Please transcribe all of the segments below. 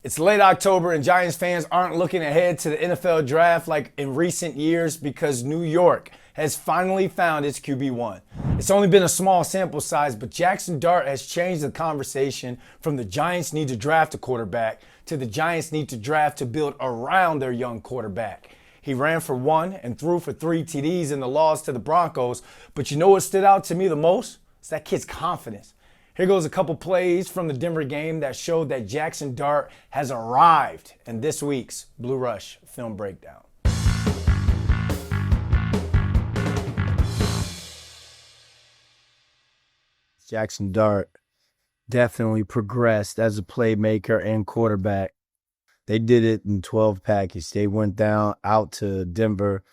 It's late October and Giants fans aren't looking ahead to the NFL draft like in recent years because New York has finally found its QB1. It's only been a small sample size, but Jaxson Dart has changed the conversation from the Giants need to draft a quarterback to the Giants need to draft to build around their young quarterback. He ran for one and threw for 3 TDs in the loss to the Broncos, but you know what stood out to me the most? It's that kid's confidence. Here goes a couple plays from the Denver game that showed that Jaxson Dart has arrived in this week's Blue Rush Film Breakdown. Jaxson Dart definitely progressed as a playmaker and quarterback. They did it in 12 package. They went down out to Denver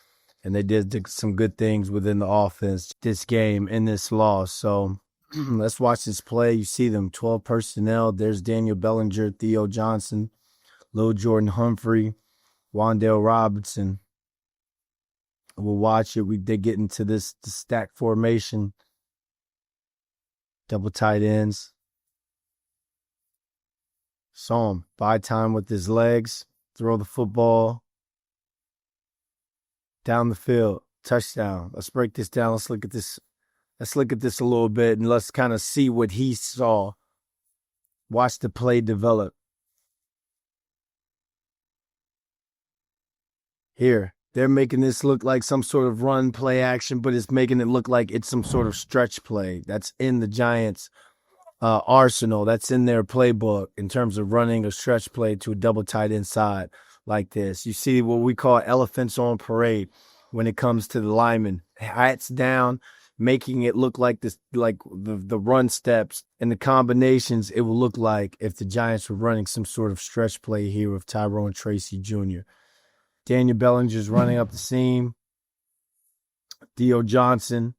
and they did some good things within the offense this game in this loss. So let's watch this play. You see them 12 personnel. There's Daniel Bellinger, Theo Johnson, Lil Jordan Humphrey, Wan'Dale Robinson. We'll watch it. They get into the stack formation. Double tight ends. Saw him buy time with his legs, throw the football down the field, touchdown. Let's break this down. Let's look at this. Let's look at this a little bit and let's kind of see what he saw. Watch the play develop. Here, they're making this look like some sort of run play action, but it's making it look like it's some sort of stretch play. That's in the Giants' arsenal. That's in their playbook in terms of running a stretch play to a double tight inside like this. You see what we call elephants on parade when it comes to the linemen. Hats down, making it look like this, like the run steps and the combinations it will look like if the Giants were running some sort of stretch play here with Tyrone Tracy Jr. Daniel Bellinger's running up the seam. Theo Johnson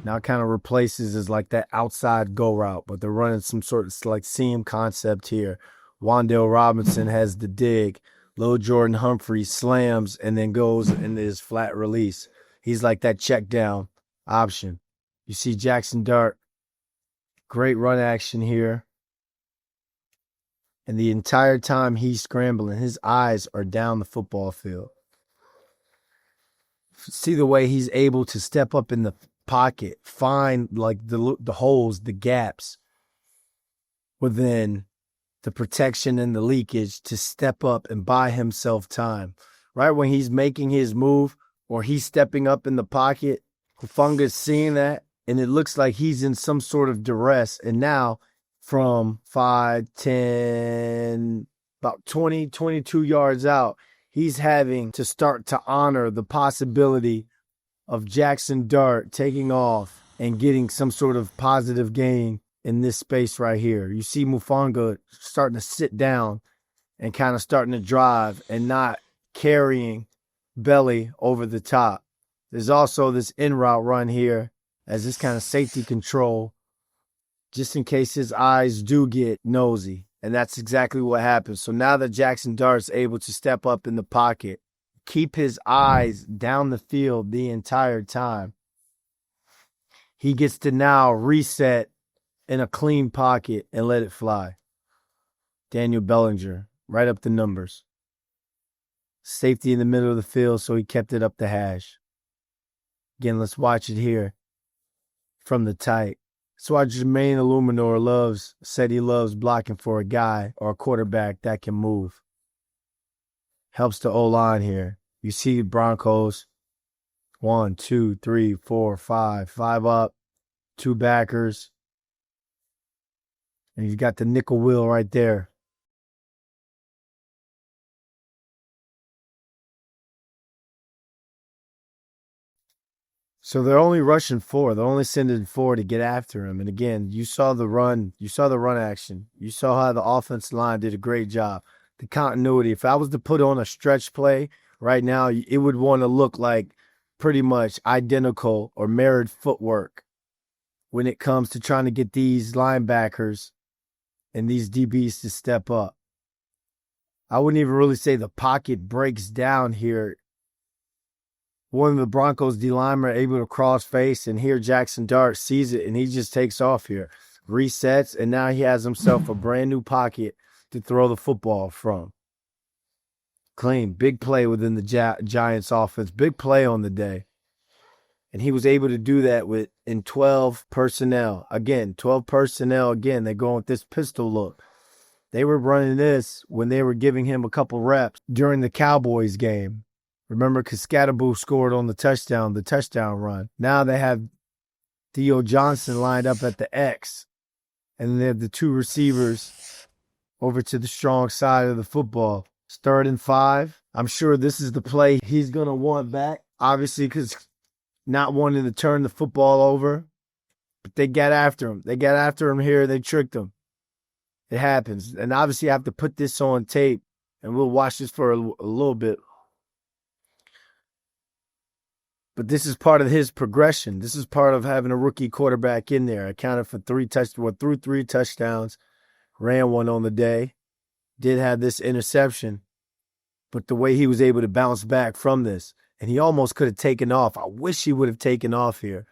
now kind of replaces as like that outside go route, but they're running some sort of like seam concept here. Wan'Dale Robinson has the dig. Lil Jordan Humphrey slams and then goes into his flat release. He's like that check down option. You see Jaxson Dart, great run action here. And the entire time he's scrambling, his eyes are down the football field. See the way he's able to step up in the pocket, find like the holes, the gaps within the protection and the leakage to step up and buy himself time. Right when he's making his move or he's stepping up in the pocket, Hufunga's seeing that, and it looks like he's in some sort of duress. And now from 5, 10, about 20, 22 yards out, he's having to start to honor the possibility of Jaxson Dart taking off and getting some sort of positive gain in this space right here. You see Hufunga starting to sit down and kind of starting to drive and not carrying Belly over the top. There's also this in route run here as this kind of safety control, just in case his eyes do get nosy. And that's exactly what happens. So now that Jaxson Dart's able to step up in the pocket, keep his eyes down the field the entire time, he gets to now reset in a clean pocket and let it fly. Daniel Bellinger, right up the numbers. Safety in the middle of the field, so he kept it up the hash. Again, let's watch it here from the tight. That's why Jermaine Illuminor said he loves blocking for a guy or a quarterback that can move. Helps the O-line here. You see the Broncos. 1, 2, 3, 4, 5. 5 up. 2 backers. And he's got the nickel wheel right there. So they're only rushing 4. They're only sending 4 to get after him. And again, you saw the run. You saw the run action. You saw how the offensive line did a great job. The continuity. If I was to put on a stretch play right now, it would want to look like pretty much identical or mirrored footwork when it comes to trying to get these linebackers and these DBs to step up. I wouldn't even really say the pocket breaks down here. One of the Broncos D linemen are able to cross face, and here Jaxson Dart sees it, and he just takes off here, resets, and now he has himself a brand new pocket to throw the football from. Clean, big play within the Giants offense, big play on the day. And he was able to do that in 12 personnel. Again, 12 personnel. Again, they're going with this pistol look. They were running this when they were giving him a couple reps during the Cowboys game. Remember, Cascadaboo scored on the touchdown run. Now they have Theo Johnson lined up at the X. And they have the two receivers over to the strong side of the football. It's 3rd and 5. I'm sure this is the play he's going to want back. Obviously, because not wanting to turn the football over. But they got after him. They got after him here. They tricked him. It happens. And obviously, I have to put this on tape. And we'll watch this for a little bit. But this is part of his progression. This is part of having a rookie quarterback in there. Accounted for threw 3 touchdowns. Ran one on the day. Did have this interception. But the way he was able to bounce back from this. And he almost could have taken off. I wish he would have taken off here.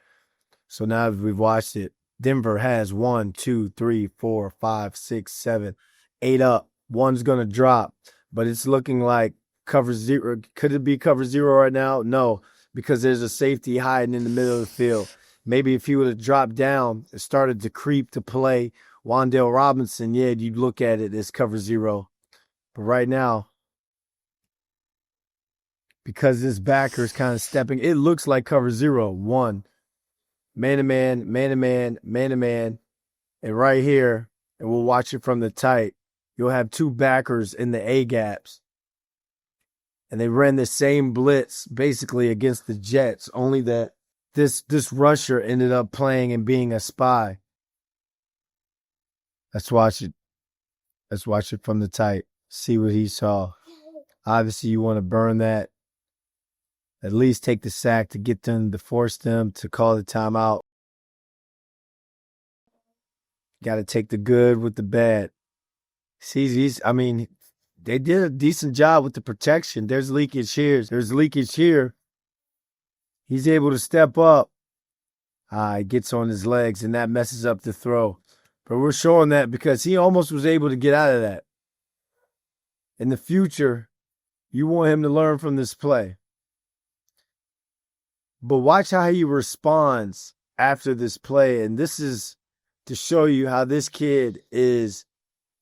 So now that we've watched it, Denver has 1, 2, 3, 4, 5, 6, 7, 8 up. One's going to drop. But it's looking like cover 0. Could it be cover 0 right now? No, because there's a safety hiding in the middle of the field. Maybe if he would have dropped down and started to creep to play Wan'Dale Robinson, yeah, you'd look at it as cover 0. But right now, because this backer is kind of stepping, it looks like cover 0. 1. Man-to-man, man-to-man, man-to-man. And right here, and we'll watch it from the tight, you'll have 2 backers in the A-gaps. And they ran the same blitz basically against the Jets, only that this rusher ended up playing and being a spy. Let's watch it. Let's watch it from the tight. See what he saw. Obviously, you want to burn that. At least take the sack to get them, to force them to call the timeout. Got to take the good with the bad. See, they did a decent job with the protection. There's leakage here. There's leakage here. He's able to step up. He gets on his legs, and that messes up the throw. But we're showing that because he almost was able to get out of that. In the future, you want him to learn from this play. But watch how he responds after this play. And this is to show you how this kid is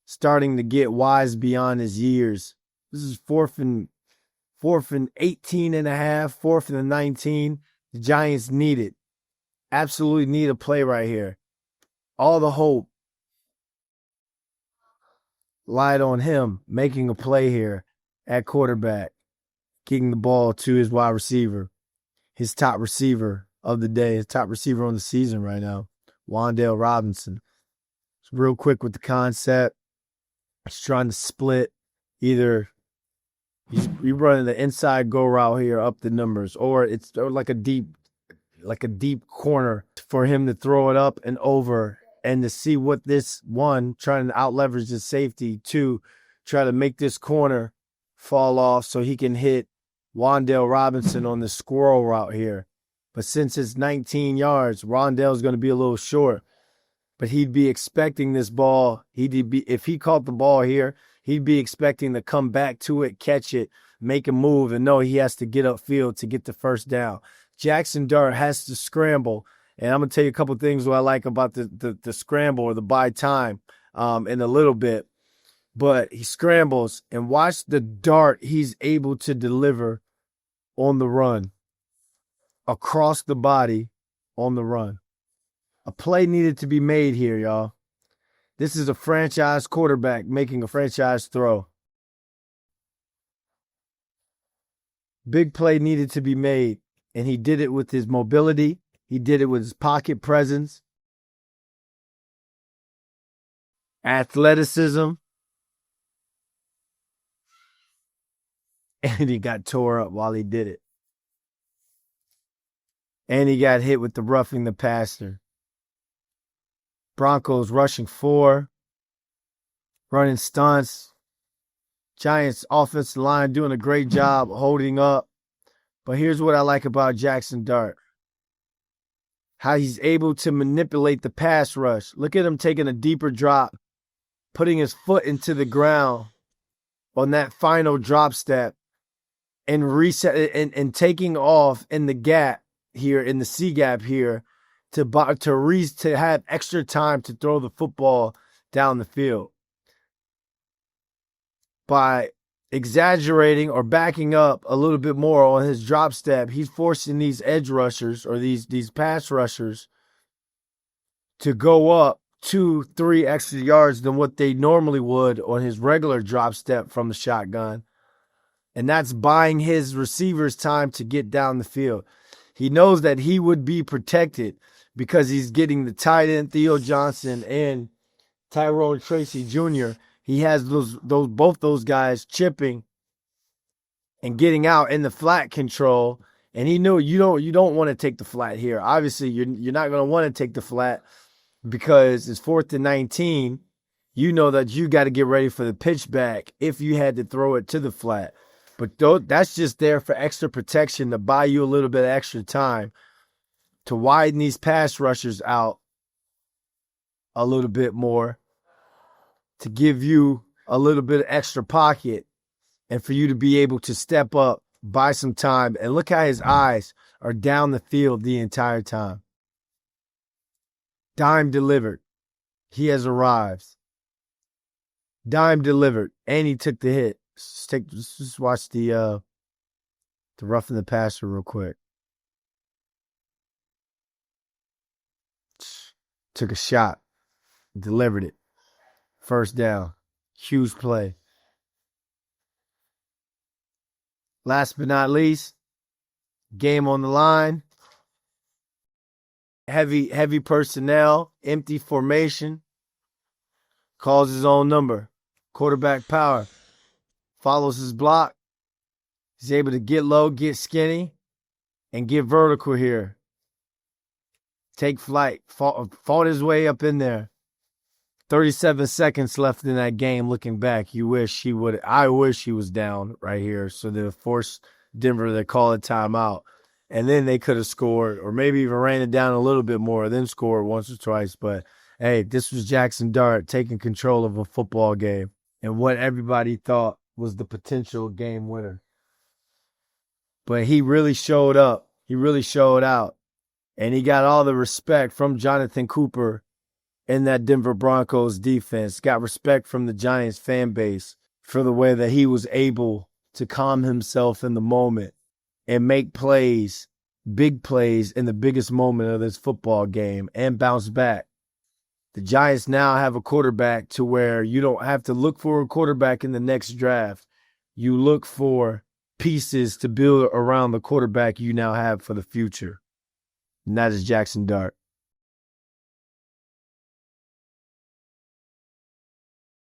starting to get wise beyond his years. This is 4th and 18 and a half, 4th and 19. The Giants need it. Absolutely need a play right here. All the hope lied on him making a play here at quarterback, getting the ball to his wide receiver, his top receiver of the day, his top receiver on the season right now, Wan'Dale Robinson. It's real quick with the concept. He's trying to split. Either he's running the inside go route here up the numbers, or it's like a deep corner for him to throw it up and over and to see what this, 1, trying to out leverage his safety, 2, try to make this corner fall off so he can hit Wan'Dale Robinson on the squirrel route here. But since it's 19 yards, Rondale's going to be a little short. But he'd be expecting this ball. If he caught the ball here, he'd be expecting to come back to it, catch it, make a move, and know he has to get upfield to get the first down. Jaxson Dart has to scramble. And I'm going to tell you a couple of things what I like about the scramble or the buy time in a little bit. But he scrambles, and watch the dart he's able to deliver on the run, across the body on the run. A play needed to be made here, y'all. This is a franchise quarterback making a franchise throw. Big play needed to be made, and he did it with his mobility. He did it with his pocket presence, athleticism, and he got tore up while he did it. And he got hit with the roughing the passer. Broncos rushing 4, running stunts. Giants offensive line doing a great job holding up. But here's what I like about Jaxson Dart. How he's able to manipulate the pass rush. Look at him taking a deeper drop putting his foot into the ground on that final drop step and reset and taking off in the gap here, in the C gap here, to have extra time to throw the football down the field. By exaggerating or backing up a little bit more on his drop step, he's forcing these edge rushers or these pass rushers to go up 2-3 extra yards than what they normally would on his regular drop step from the shotgun. And that's buying his receivers time to get down the field. He knows that he would be protected because he's getting the tight end Theo Johnson and Tyrone Tracy Jr. He has both those guys chipping and getting out in the flat control. And he knew you don't want to take the flat here. Obviously, you're not going to want to take the flat because it's 4th and 19. You know that you got to get ready for the pitch back if you had to throw it to the flat. But that's just there for extra protection to buy you a little bit of extra time to widen these pass rushers out a little bit more, to give you a little bit of extra pocket and for you to be able to step up, buy some time. And look how his eyes are down the field the entire time. Dime delivered. He has arrived. Dime delivered. And he took the hit. Let's just watch the roughing the passer real quick. Took a shot. Delivered it. First down. Huge play. Last but not least, game on the line. Heavy personnel. Empty formation. Calls his own number. Quarterback power. Follows his block. He's able to get low, get skinny, and get vertical here. Take flight. Fought his way up in there. 37 seconds left in that game. Looking back, I wish he was down right here so they forced Denver to call a timeout. And then they could have scored or maybe even ran it down a little bit more, then scored once or twice. But, hey, this was Jaxson Dart taking control of a football game and what everybody thought was the potential game winner. But he really showed up. He really showed out. And he got all the respect from Jonathan Cooper in that Denver Broncos defense. Got respect from the Giants fan base for the way that he was able to calm himself in the moment and make plays, big plays in the biggest moment of this football game and bounce back. The Giants now have a quarterback to where you don't have to look for a quarterback in the next draft. You look for pieces to build around the quarterback you now have for the future. And that is Jaxson Dart.